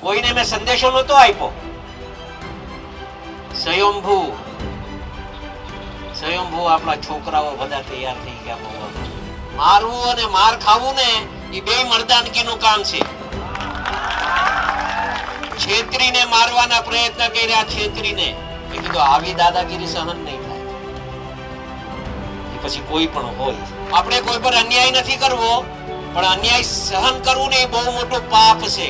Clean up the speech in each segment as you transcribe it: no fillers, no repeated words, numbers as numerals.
કોઈને મેં સંદેશો નહોતો આપ્યો. સ્વયંભૂ આપણા છોકરાઓ બધા તૈયાર થઈ ગયા બોલવા. મારવું અને માર ખાવું ને એ બે મર્દાનગીનું કામ છે. છેતરીને મારવાના પ્રયત્ન કર્યા, છેતરીને. મેં કીધું આવી દાદાગીરી સહન નહીં થાય. પછી કોઈ પણ હોય, આપણે કોઈ પર અન્યાય નથી કરવો, પણ અન્યાય સહન કરવું ને એ બહુ મોટું પાપ છે.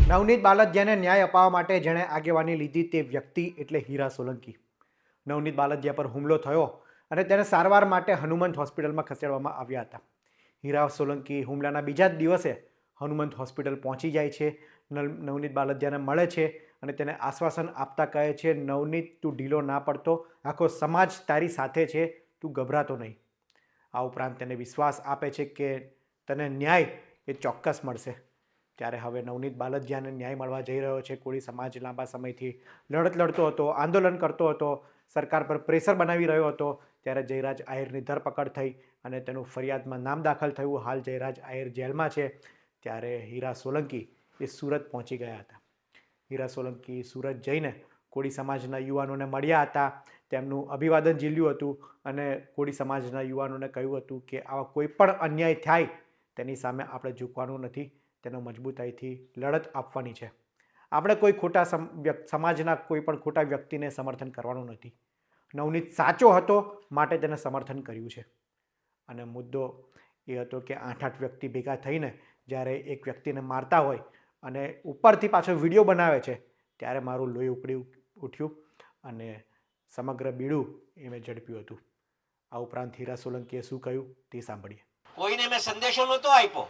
નવનીત બાલદિયાને ન્યાય અપાવવા માટે જેણે આગેવાની લીધી તે વ્યક્તિ એટલે હીરા સોલંકી. નવનીત બાલદિયા પર હુમલો થયો અને તેને સારવાર માટે હનુમંત હોસ્પિટલમાં ખસેડવામાં આવ્યા હતા. હીરા સોલંકી હુમલાના બીજા જ દિવસે હનુમંત હોસ્પિટલ પહોંચી જાય છે, નવનીત બાલદિયાને મળે છે અને તેને આશ્વાસન આપતા કહે છે, નવનીત તું ઢીલો ના પડતો, આખો સમાજ તારી સાથે છે, તું ગભરાતો નહીં. આ ઉપરાંત તેને વિશ્વાસ આપે છે કે તને ન્યાય એ ચોક્કસ મળશે. ત્યારે હવે નવનીત બાલદિયાને ન્યાય મળવા જઈ રહ્યો છે. કોળી સમાજ લાંબા સમયથી લડત લડતો હતો, આંદોલન કરતો હતો, સરકાર પર પ્રેશર બનાવી રહ્યો હતો. ત્યારે જયરાજ આહિરની ધરપકડ થઈ અને તેનું ફરિયાદમાં નામ દાખલ થયું. હાલ જયરાજ આહિર જેલમાં છે. ત્યારે હીરા સોલંકી એ સુરત પહોંચી ગયા હતા. હીરા સોલંકી સુરત જઈને કોળી સમાજના યુવાનોને મળ્યા હતા, તેમનું અભિવાદન ઝીલ્યું હતું અને કોળી સમાજના યુવાનોને કહ્યું હતું કે આવા કોઈ પણ અન્યાય થાય તેની સામે આપણે ઝૂકવાનું નથી, તેનો મજબૂતાઈથી લડત આપવાની છે. આપણે કોઈ ખોટા સમાજના કોઈ પણ ખોટા વ્યક્તિને સમર્થન કરવાનું નથી. નવનીત સાચો હતો માટે તેને સમર્થન કર્યું છે. અને મુદ્દો એ હતો કે 8 વ્યક્તિ ભેગા થઈને જ્યારે એક વ્યક્તિને મારતા હોય અને ઉપરથી પાછો વિડીયો બનાવે છે, ત્યારે મારું લોહી ઉકળી ઉઠ્યું અને સમગ્ર બીડું એ મેં ઝડપ્યું હતું. આ ઉપરાંત હીરા સોલંકીએ શું કહ્યું તે સાંભળીએ. કોઈને મેં સંદેશો નહોતો આપ્યો.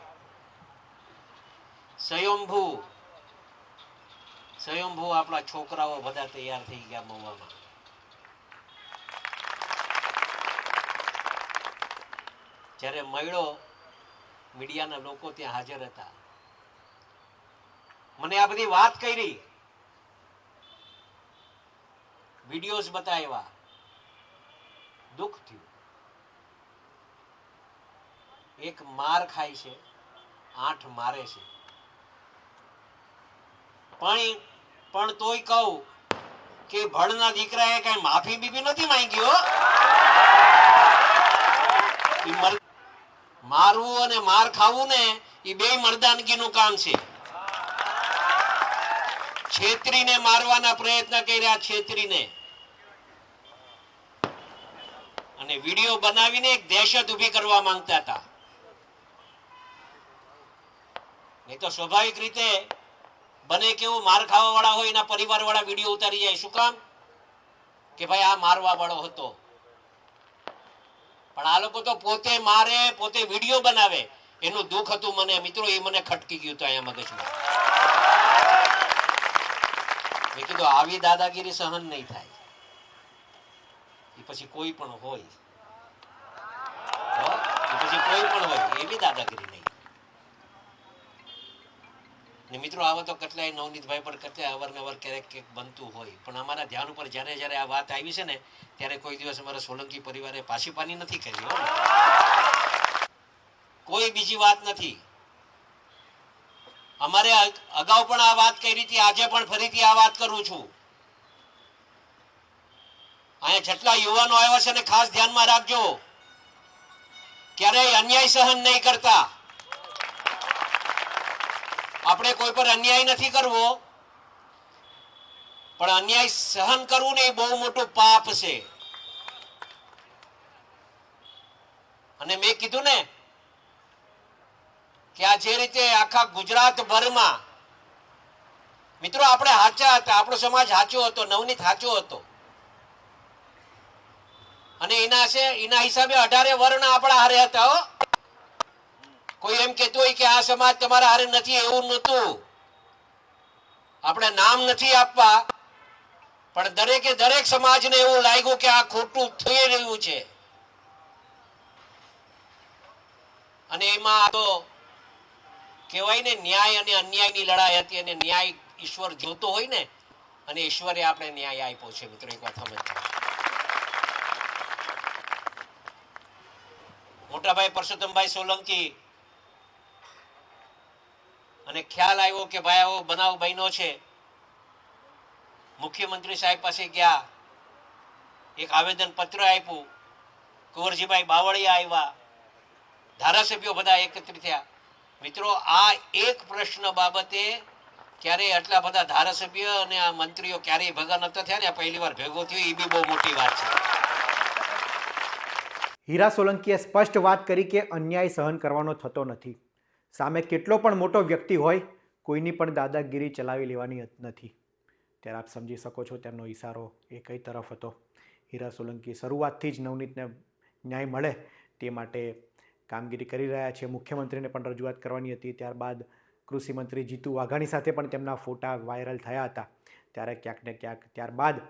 સ્વયંભૂ આપણા છોકરાઓ બધા તૈયાર થઈ ગયા મહુવામાં. જ્યારે મળ્યો, મીડિયાના લોકો ત્યાં હાજર હતા, મને આ બધી વાત કરી, વિડીયોઝ બતાવ્યા, દુઃખ થયું. એક માર ખાય છે, 8 મારે છે, પણ તોય કહું કે ભણના દીકરાએ કઈ માફી બીબી નથી માંગી. મારવું અને માર ખાવું ને એ બે મર્દાનગીનું કામ છે. છેતરીને મારવાના પ્રયત્ન કર્યા, છેતરીને. અને વિડીયો બનાવીને એક દહેશત ઊભી કરવા માંગતા હતા. નહીં તો સ્વાભાવિક રીતે બને કેવું માર ખાવા વાળા હોય એના પરિવાર વાળા વિડીયો ઉતારી જાય. શું કામ? કે ભાઈ આ મારવા વાળો હતો. પણ આ લોકો તો પોતે મારે, પોતે વિડીયો બનાવે. એનું દુઃખ હતું મને મિત્રો, એ મને ખટકી ગયું હતું અહીંયા મગજમાં. મેં કીધું આવી દાદાગીરી સહન નહીં થાય. એ પછી કોઈ પણ હોય, એવી દાદાગીરી નહીં. મિત્રો આવો તો કેટલાય નવનીતભાઈ પર કેટલાય અવારનવાર ક્યારેક બનતું હોય, પણ અમારા ધ્યાન ઉપર જ્યારે આ વાત આવી છે ને, ત્યારે કોઈ દિવસ અમારા સોલંકી પરિવારે પાછી નથી કરી. કોઈ બીજી વાત નથી. અમારે અગાઉ પણ આ વાત કરી હતી, આજે પણ ફરીથી આ વાત કરું છું. અહીંયા જેટલા યુવાનો આવ્યા છે ને, ખાસ ધ્યાનમાં રાખજો, ક્યારેય અન્યાય સહન નહીં કરતા. આપણે કોઈ પર અન્યાય નથી કરવો, પણ અન્યાય સહન કરવું ને એ બહુ મોટું પાપ છે. અને મેં કીધું ને કે આ જે રીતે આખા ગુજરાત ભરમાં મિત્રો આપણે સાચા હતા, આપણો સમાજ સાચો હતો, નવનીત સાચો હતો. અને એના હિસાબે 18 વર્ણ આપણા હારે હતા. કોઈ એમ કહેતું હોય કે આ સમાજ તમારા હારે નથી, એવું નહોતું. આપણે નામ નથી આપવા, પણ દરેક સમાજને એવું લાગ્યું કે આ ખોટું થઈ રહ્યું છે. અને એમાં તો કહેવાય ને, ન્યાય અને અન્યાયની લડાઈ હતી, અને ન્યાય ઈશ્વર જોતો હોય ને, અને ઈશ્વરે આપણે ન્યાય આપ્યો છે. મિત્રો એક વાત સમજજો, મોટાભાઈ પરસોત્તમભાઈ સોલંકી, અને ખ્યાલ આવ્યો કે ભાઈ આવો બનાવ બન્યો છે, મુખ્યમંત્રી સાહેબ પાસે ગયા, એક આવેદન પત્ર આપ્યું, કુંવરજીભાઈ બાવળિયા આવ્યા, ધારાસભ્યો બધા એકત્રિત થયા. મિત્રો, આ એક પ્રશ્ન બાબતે ક્યારેય આટલા બધા ધારાસભ્ય અને આ મંત્રીઓ ક્યારેય ભેગા નતા થયા ને આ પહેલી વાર ભેગો થયો, એ બી બહુ મોટી વાત છે. હીરા સોલંકીએ સ્પષ્ટ વાત કરી કે અન્યાય સહન કરવાનો થતો નથી. સામે કેટલો પણ મોટો વ્યક્તિ હોય, કોઈની પણ દાદાગીરી ચલાવી લેવાની નથી. ત્યારે આપ સમજી શકો છો તેમનો ઈશારો એ કઈ તરફ હતો. હીરા સોલંકી શરૂઆતથી જ નવનીતને ન્યાય મળે તે માટે કામગીરી કરી રહ્યા છે. મુખ્યમંત્રીને પણ રજૂઆત કરવાની હતી. ત્યારબાદ કૃષિમંત્રી જીતુ વાઘાણી સાથે પણ તેમના ફોટા વાયરલ થયા હતા. ત્યારે ક્યાંક ને ક્યાંક ત્યારબાદ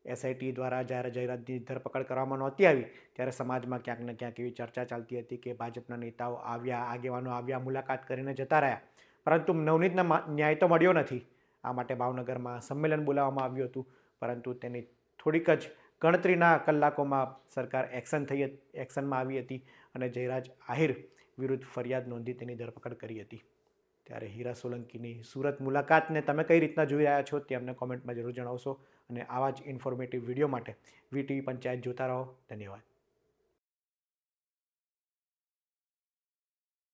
એસઆઈટી દ્વારા જ્યારે જયરાજની ધરપકડ કરવામાં નહોતી આવી ત્યારે સમાજમાં ક્યાંક ને ક્યાંક એવી ચર્ચા ચાલતી હતી કે ભાજપના નેતાઓ આવ્યા, આગેવાનો આવ્યા, મુલાકાત કરીને જતા રહ્યા, પરંતુ નવનીતને ન્યાય તો મળ્યો નથી. આ માટે ભાવનગરમાં સંમેલન બોલાવવામાં આવ્યું હતું, પરંતુ તેની થોડીક જ ગણતરીના કલાકોમાં સરકાર એક્શનમાં આવી હતી અને જયરાજ આહિર વિરુદ્ધ ફરિયાદ નોંધી તેની ધરપકડ કરી હતી. ત્યારે હીરા સોલંકીની સુરત મુલાકાતને તમે કઈ રીતના જોઈ રહ્યા છો તે અમને કોમેન્ટમાં જરૂર જણાવશો. અને આવા જ ઇન્ફોર્મેટિવ વિડીયો માટે વીટીવી પંચાયત જોતા રહો. ધન્યવાદ.